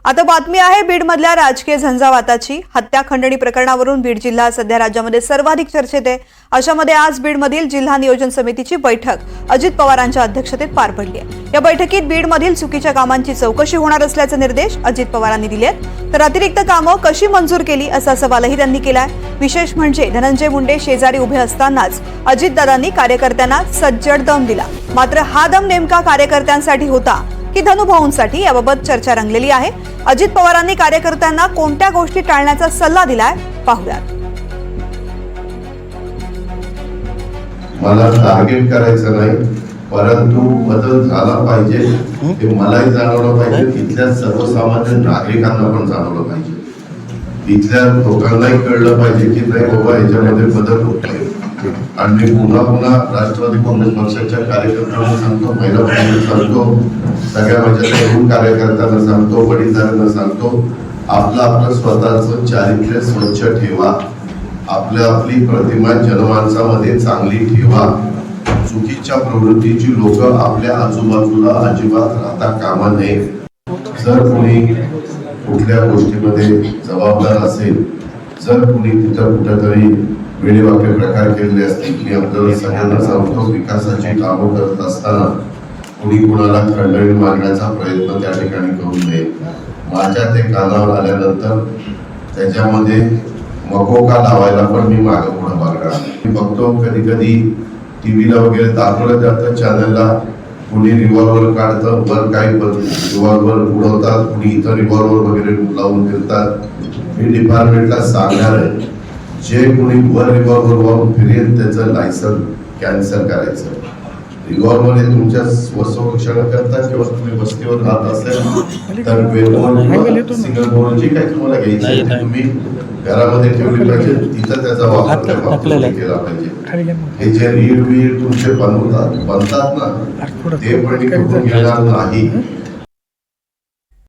आता बातमी आहे बीडमधल्या राजकीय झंझावाताची। हत्या खंडणी प्रकरणावरून बीड जिल्हा सध्या राज्यामध्ये सर्वाधिक चर्चेत आहे। अशामध्ये आज बीडमधील जिल्हा नियोजन समितीची बैठक अजित पवारांच्या अध्यक्षतेत पार पडली आहे। या बैठकीत बीडमधील चुकीच्या कामांची चौकशी होणार असल्याचे निर्देश अजित पवारांनी दिलेत, तर अतिरिक्त कामं कशी मंजूर केली असा सवालही त्यांनी केलाय। विशेष म्हणजे धनंजय मुंडे शेजारी उभे असतानाच अजितदादांनी कार्यकर्त्यांना सज्जड दम दिला। मात्र हा दम नेमका कार्यकर्त्यांसाठी होता की धनुभाऊंसाठी याबाबत चर्चा रंगलेली आहे। अजित पवारांनी कार्यकर्त्यांना कोणत्या गोष्टी टाळण्याचा सल्ला दिलाय पाहूयात। मला टार्गेट करायचं नाही, परंतु बदल झाला पाहिजे हे मलाही जाणवलं पाहिजे, तिथल्या सर्वसामान्य नागरिकांना पण जाणवलं पाहिजे, तिथल्या लोकांनाही कळलं पाहिजे की नाही बाबा याच्यामध्ये बदल होतोय। आणि मी पुन्हा पुन्हा राष्ट्रवादी काँग्रेस पक्षाच्या कार्यकर्त्यांना सांगतो, महिला बंधूंना सांगतो, सगळ्या माझ्या तरुण कार्यकर्त्यांना सांगतो, वडीलधाऱ्यांना सांगतो, आपलं स्वतःचं चारित्र्य स्वच्छ ठेवा, आपली प्रतिमा जनमानसामध्ये चांगली ठेवा। चुकीच्या प्रवृत्तीची लोक आपल्या आजूबाजूला अजिबात राहता कामा नये। जर कोणी कुठल्या गोष्टीमध्ये जबाबदार असेल, जर कोणी तिथं कुठेतरी वेळेवाकळे प्रकार केलेले असतील, मी आपल्याला सगळ्यांना सांगतो, विकासाची कामं करत असताना कोणी कोणाला खंडणी मागण्याचा प्रयत्न त्या ठिकाणी करू नये। माझ्या ते कानावर आल्यानंतर त्याच्यामध्ये मकोका लावायला पण मी मागं पुढे बघणार। मी बघतो कधी कधी टीव्हीला वगैरे दाखवलं जातं चॅनलला, कोणी रिव्हॉल्वर काढतं, वर काही रिव्हॉल्वर उडवतात, कोणी इतर रिव्हॉल्वर वगैरे लावून फिरतात। मी डिपार्टमेंटला सांगणार आहे, जे कोणी वर रिव्हॉल्वर वाहून फिरेल त्याचं लायसन कॅन्सल करायचं। रिव्हॉल्वर हे तुमच्या स्वसंरक्षण करता किंवा तुम्ही वस्तीवर राहत असेल तर सिंगल बोल जी काही तुम्हाला घ्यायची तुम्ही घरामध्ये ठेवली पाहिजे, तिथं त्याचा वापर केला पाहिजे। हे जे रीड तुमचे बनतात ना ते पण घेणार नाही।